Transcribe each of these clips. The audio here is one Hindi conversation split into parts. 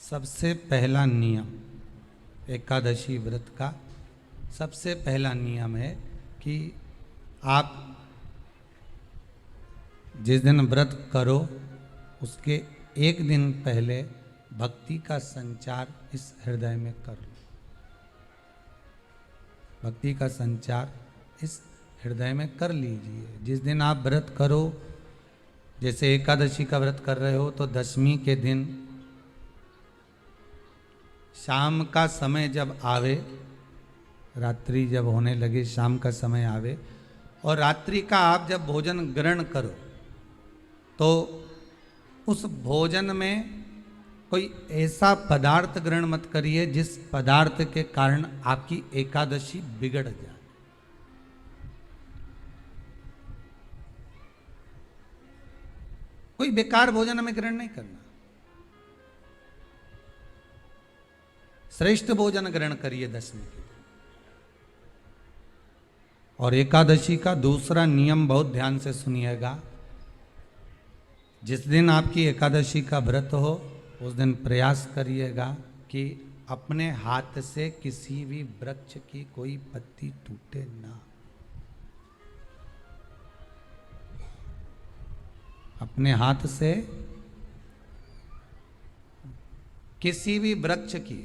सबसे पहला नियम एकादशी व्रत का सबसे पहला नियम है कि आप जिस दिन व्रत करो उसके एक दिन पहले भक्ति का संचार इस हृदय में कर लो। भक्ति का संचार इस हृदय में कर लीजिए। जिस दिन आप व्रत करो, जैसे एकादशी का व्रत कर रहे हो तो दशमी के दिन शाम का समय जब आवे, रात्रि जब होने लगे, शाम का समय आवे और रात्रि का आप जब भोजन ग्रहण करो तो उस भोजन में कोई ऐसा पदार्थ ग्रहण मत करिए जिस पदार्थ के कारण आपकी एकादशी बिगड़ जाए। कोई बेकार भोजन हमें ग्रहण नहीं करना, श्रेष्ठ भोजन ग्रहण करिए दशमी के दिन। और एकादशी का दूसरा नियम बहुत ध्यान से सुनिएगा। जिस दिन आपकी एकादशी का व्रत हो उस दिन प्रयास करिएगा कि अपने हाथ से किसी भी वृक्ष की कोई पत्ती टूटे ना। अपने हाथ से किसी भी वृक्ष की,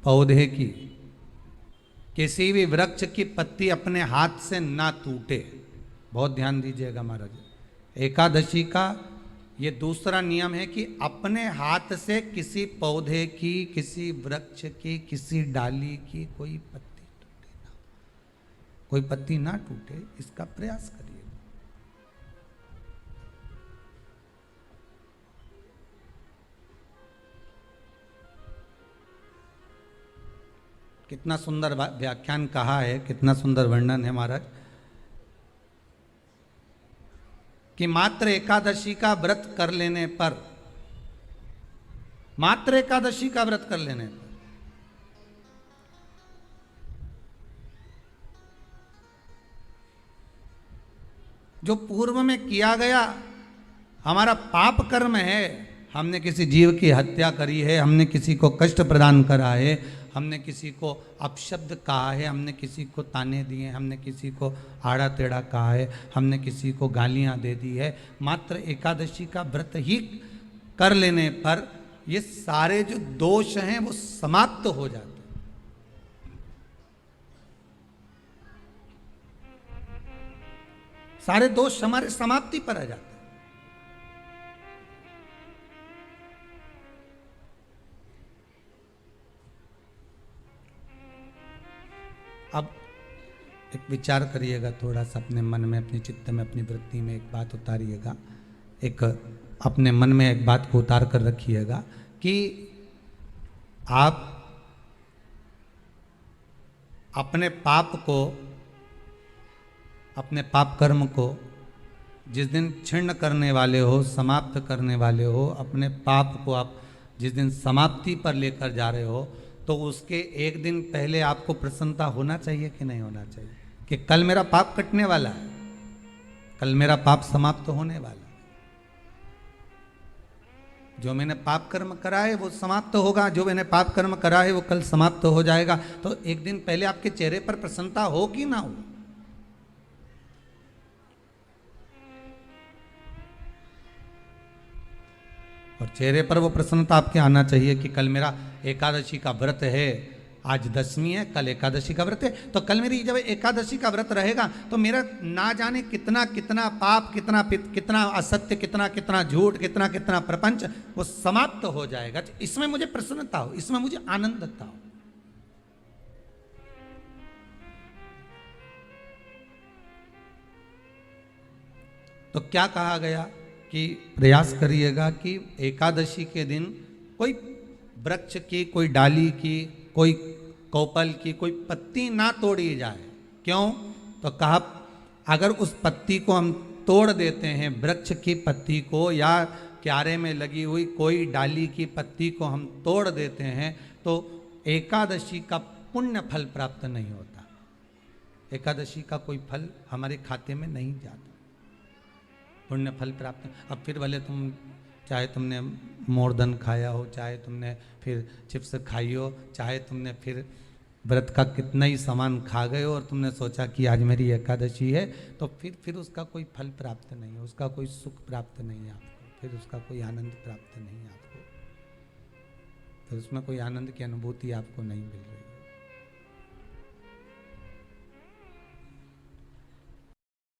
पौधे की, किसी भी वृक्ष की पत्ती अपने हाथ से ना टूटे। बहुत ध्यान दीजिएगा महाराज। एकादशी का ये दूसरा नियम है कि अपने हाथ से किसी पौधे की, किसी वृक्ष की, किसी डाली की कोई पत्ती टूटे ना, कोई पत्ती ना टूटे, इसका प्रयास करिए। कितना सुंदर व्याख्यान कहा है, कितना सुंदर वर्णन है महाराज कि मात्र एकादशी का व्रत कर लेने पर, मात्र एकादशी का व्रत कर लेने पर जो पूर्व में किया गया हमारा पाप कर्म है, हमने किसी जीव की हत्या करी है, हमने किसी को कष्ट प्रदान करा है, हमने किसी को अपशब्द कहा है, हमने किसी को ताने दिए, हमने किसी को आड़ा टेढ़ा कहा है, हमने किसी को गालियां दे दी है, मात्र एकादशी का व्रत ही कर लेने पर ये सारे जो दोष हैं वो समाप्त हो जाते हैं। सारे दोष हमारे समाप्ति पर आ जाते हैं। अब एक विचार करिएगा थोड़ा सा अपने मन में, अपने चित्त में, अपनी वृत्ति में एक बात उतारिएगा। एक अपने मन में एक बात को उतार कर रखिएगा कि आप अपने पाप को, अपने पाप कर्म को जिस दिन क्षीण करने वाले हो, समाप्त करने वाले हो, अपने पाप को आप जिस दिन समाप्ति पर लेकर जा रहे हो तो उसके एक दिन पहले आपको प्रसन्नता होना चाहिए कि नहीं होना चाहिए कि कल मेरा पाप कटने वाला है, कल मेरा पाप समाप्त होने वाला है। जो मैंने पाप कर्म करा है वो समाप्त होगा, जो मैंने पाप कर्म करा है वो कल समाप्त हो जाएगा। तो एक दिन पहले आपके चेहरे पर प्रसन्नता हो कि ना हो। और चेहरे पर वो प्रसन्नता आपके आना चाहिए कि कल मेरा एकादशी का व्रत है, आज दशमी है, कल एकादशी का व्रत है, तो कल मेरी जब एकादशी का व्रत रहेगा तो मेरा ना जाने कितना कितना पाप, कितना कितना असत्य, कितना कितना झूठ, कितना कितना प्रपंच वो समाप्त हो जाएगा। इसमें मुझे प्रसन्नता हो, इसमें मुझे आनंदता हो। तो क्या कहा गया कि प्रयास करिएगा कि एकादशी के दिन कोई वृक्ष की, कोई डाली की, कोई कोपल की कोई पत्ती ना तोड़ी जाए। क्यों? तो कहा अगर उस पत्ती को हम तोड़ देते हैं, वृक्ष की पत्ती को या क्यारे में लगी हुई कोई डाली की पत्ती को हम तोड़ देते हैं तो एकादशी का पुण्य फल प्राप्त नहीं होता। एकादशी का कोई फल हमारे खाते में नहीं जाता, पुण्य फल प्राप्त। अब फिर भले तुम चाहे तुमने मोरधन खाया हो, चाहे तुमने फिर चिप्स खाई हो, चाहे तुमने फिर व्रत का कितना ही सामान खा गए हो और तुमने सोचा कि आज मेरी एकादशी है, तो फिर उसका कोई फल प्राप्त नहीं है, उसका कोई सुख प्राप्त नहीं है आपको, फिर उसका कोई आनंद प्राप्त नहीं है आपको, फिर उसमें कोई आनंद की अनुभूति आपको नहीं मिल रही।